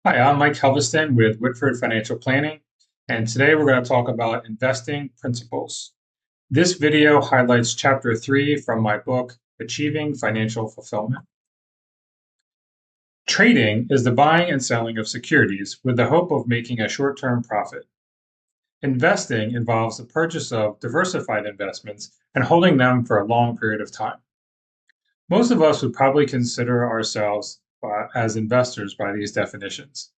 Hi, I'm Mike Helveston with Whitford Financial Planning, and today we're going to talk about investing principles. This video highlights Chapter 3 from my book, Achieving Financial Fulfillment. Trading is the buying and selling of securities with the hope of making a short-term profit. Investing involves the purchase of diversified investments and holding them for a long period of time. Most of us would probably consider ourselves as investors by these definitions.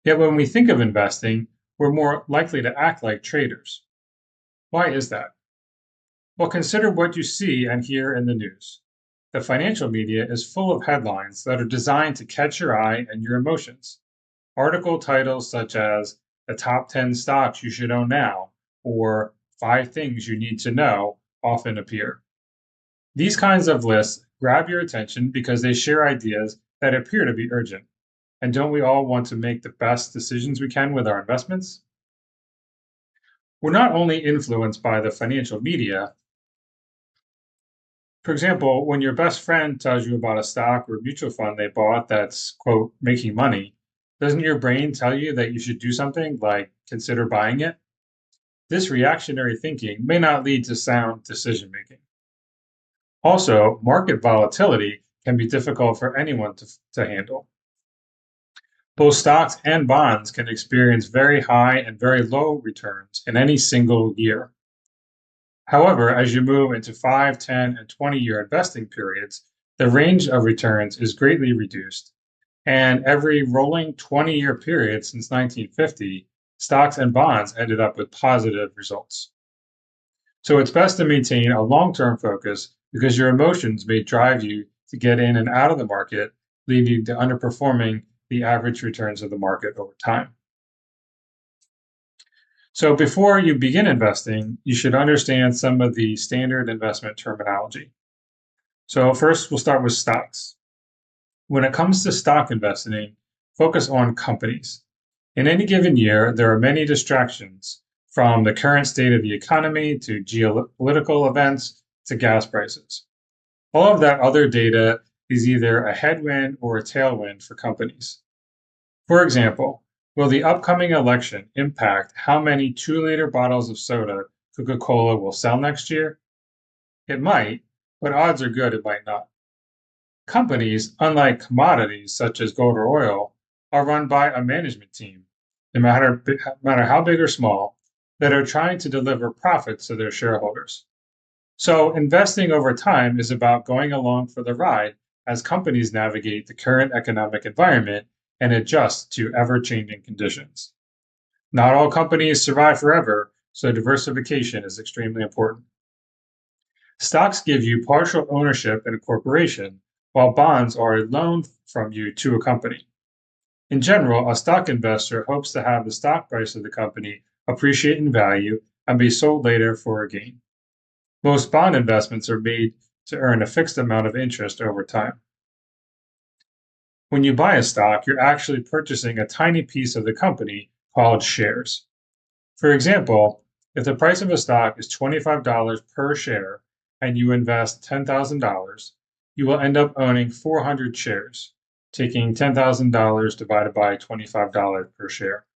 Yet when we think of investing, we're more likely to act like traders. Why is that? Well, consider what you see and hear in the news. The financial media is full of headlines that are designed to catch your eye and your emotions. Article titles such as The Top 10 Stocks You Should Own Now or 5 Things You Need to Know often appear. These kinds of lists grab your attention because they share ideas that appear to be urgent. And don't we all want to make the best decisions we can with our investments? We're not only influenced by the financial media. For example, when your best friend tells you about a stock or mutual fund they bought that's, quote, making money, doesn't your brain tell you that you should do something like consider buying it? This reactionary thinking may not lead to sound decision making. Also, market volatility can be difficult for anyone to handle. Both stocks and bonds can experience very high and very low returns in any single year. However, as you move into 5, 10, and 20-year investing periods, the range of returns is greatly reduced. And every rolling 20-year period since 1950, stocks and bonds ended up with positive results. So it's best to maintain a long-term focus because your emotions may drive you to get in and out of the market, leading to underperforming the average returns of the market over time. So before you begin investing, you should understand some of the standard investment terminology. So first, we'll start with stocks. When it comes to stock investing, focus on companies. In any given year, there are many distractions, from the current state of the economy to geopolitical events to gas prices. All of that other data is either a headwind or a tailwind for companies. For example, will the upcoming election impact how many 2-liter bottles of soda Coca-Cola will sell next year? It might, but odds are good it might not. Companies, unlike commodities such as gold or oil, are run by a management team, no matter how big or small, that are trying to deliver profits to their shareholders. So investing over time is about going along for the ride as companies navigate the current economic environment and adjust to ever-changing conditions. Not all companies survive forever, so diversification is extremely important. Stocks give you partial ownership in a corporation, while bonds are a loan from you to a company. In general, a stock investor hopes to have the stock price of the company appreciate in value and be sold later for a gain. Most bond investments are made to earn a fixed amount of interest over time. When you buy a stock, you're actually purchasing a tiny piece of the company called shares. For example, if the price of a stock is $25 per share and you invest $10,000, you will end up owning 400 shares, taking $10,000 divided by $25 per share.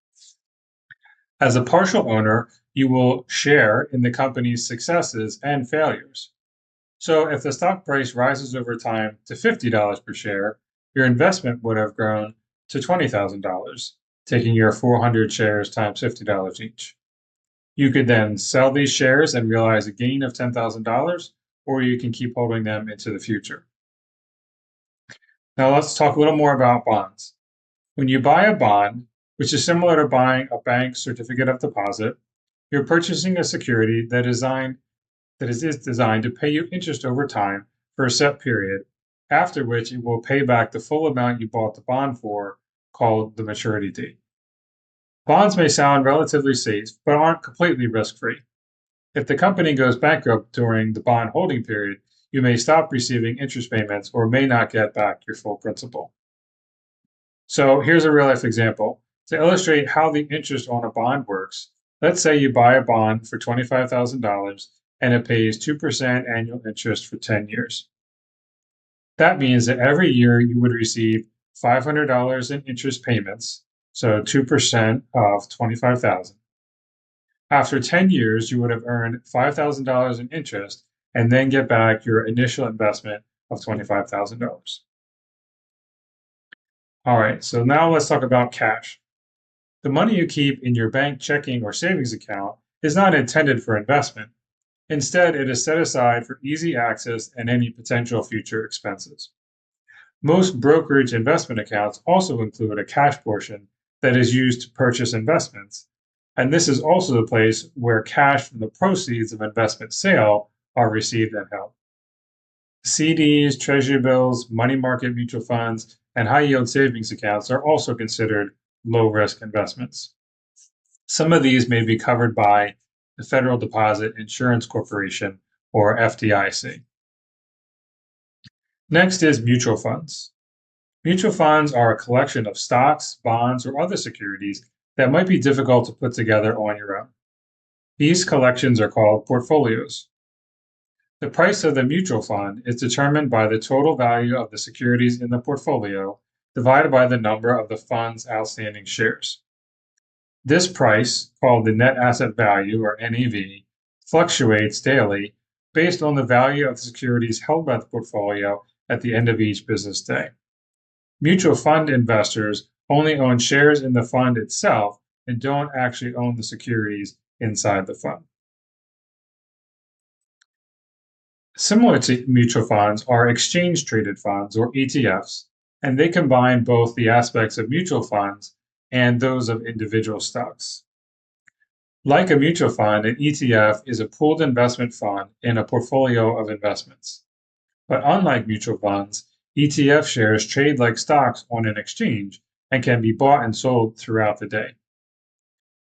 As a partial owner, you will share in the company's successes and failures. So if the stock price rises over time to $50 per share, your investment would have grown to $20,000, taking your 400 shares times $50 each. You could then sell these shares and realize a gain of $10,000, or you can keep holding them into the future. Now let's talk a little more about bonds. When you buy a bond, which is similar to buying a bank certificate of deposit, you're purchasing a security that is designed to pay you interest over time for a set period, after which it will pay back the full amount you bought the bond for, called the maturity date. Bonds may sound relatively safe, but aren't completely risk-free. If the company goes bankrupt during the bond holding period, you may stop receiving interest payments or may not get back your full principal. So here's a real-life example. To illustrate how the interest on a bond works, let's say you buy a bond for $25,000 and it pays 2% annual interest for 10 years. That means that every year you would receive $500 in interest payments, So 2% of 25,000. After 10 years, you would have earned $5,000 in interest and then get back your initial investment of $25,000. All right, so now let's talk about cash. The money you keep in your bank checking or savings account is not intended for investment. Instead, it is set aside for easy access and any potential future expenses. Most brokerage investment accounts also include a cash portion that is used to purchase investments, and this is also the place where cash from the proceeds of investment sale are received and held. CDs, treasury bills, money market mutual funds, and high yield savings accounts are also considered low risk investments. Some of these may be covered by the Federal Deposit Insurance Corporation, or FDIC. Next is mutual funds. Mutual funds are a collection of stocks, bonds, or other securities that might be difficult to put together on your own. These collections are called portfolios. The price of the mutual fund is determined by the total value of the securities in the portfolio divided by the number of the fund's outstanding shares. This price, called the net asset value or NAV, fluctuates daily based on the value of the securities held by the portfolio at the end of each business day. Mutual fund investors only own shares in the fund itself and don't actually own the securities inside the fund. Similar to mutual funds are exchange traded funds or ETFs, and they combine both the aspects of mutual funds and those of individual stocks. Like a mutual fund, an ETF is a pooled investment fund in a portfolio of investments. But unlike mutual funds, ETF shares trade like stocks on an exchange and can be bought and sold throughout the day.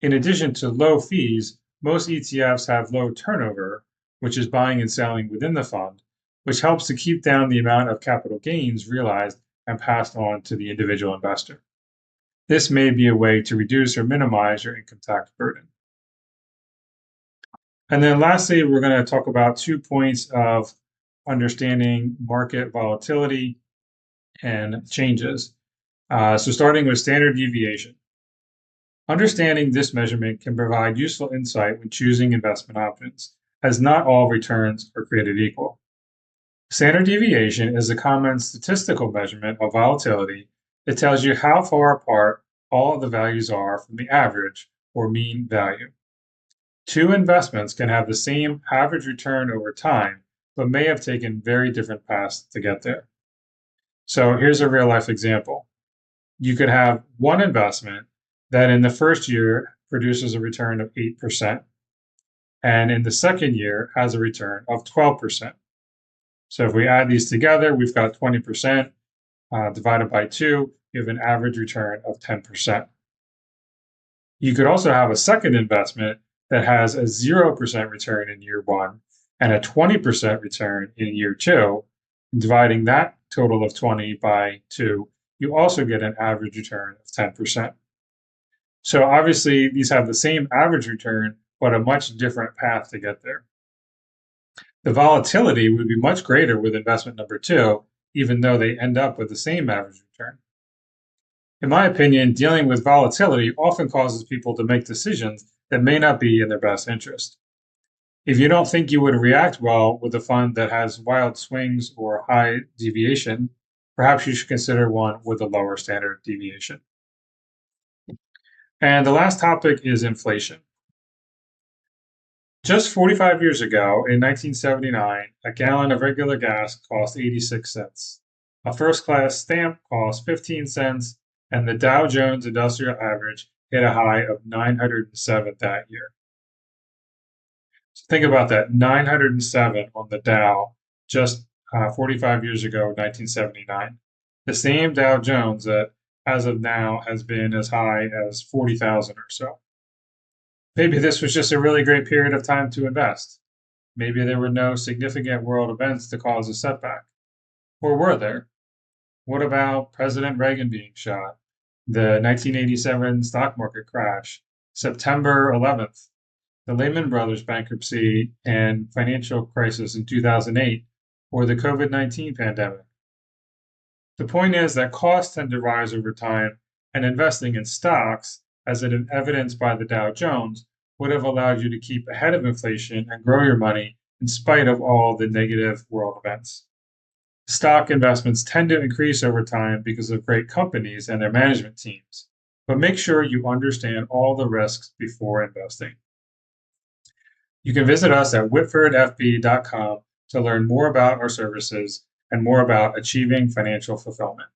In addition to low fees, most ETFs have low turnover, which is buying and selling within the fund, which helps to keep down the amount of capital gains realized and passed on to the individual investor. This may be a way to reduce or minimize your income tax burden. And then lastly, we're going to talk about 2 points of understanding market volatility and changes. So starting with standard deviation. Understanding this measurement can provide useful insight when choosing investment options, as not all returns are created equal. Standard deviation is a common statistical measurement of volatility that tells you how far apart all of the values are from the average or mean value. Two investments can have the same average return over time, but may have taken very different paths to get there. So here's a real life example. You could have one investment that in the first year produces a return of 8%, and in the second year has a return of 12%. So if we add these together, we've got 20% divided by 2, you have an average return of 10%. You could also have a second investment that has a 0% return in year 1 and a 20% return in year 2. And dividing that total of 20 by 2, you also get an average return of 10%. So obviously, these have the same average return, but a much different path to get there. The volatility would be much greater with investment number 2, even though they end up with the same average return. In my opinion, dealing with volatility often causes people to make decisions that may not be in their best interest. If you don't think you would react well with a fund that has wild swings or high deviation, perhaps you should consider one with a lower standard deviation. And the last topic is inflation. Just 45 years ago, in 1979, a gallon of regular gas cost 86 cents. A first-class stamp cost 15 cents, and the Dow Jones Industrial Average hit a high of 907 that year. So think about that, 907 on the Dow just 45 years ago, 1979. The same Dow Jones that, as of now, has been as high as 40,000 or so. Maybe this was just a really great period of time to invest. Maybe there were no significant world events to cause a setback. Or were there? What about President Reagan being shot, the 1987 stock market crash, September 11th, the Lehman Brothers bankruptcy and financial crisis in 2008, or the COVID-19 pandemic? The point is that costs tend to rise over time, And investing in stocks, as evidenced by the Dow Jones, would have allowed you to keep ahead of inflation and grow your money in spite of all the negative world events. Stock investments tend to increase over time because of great companies and their management teams, but make sure you understand all the risks before investing. You can visit us at whitfordfb.com to learn more about our services and more about achieving financial fulfillment.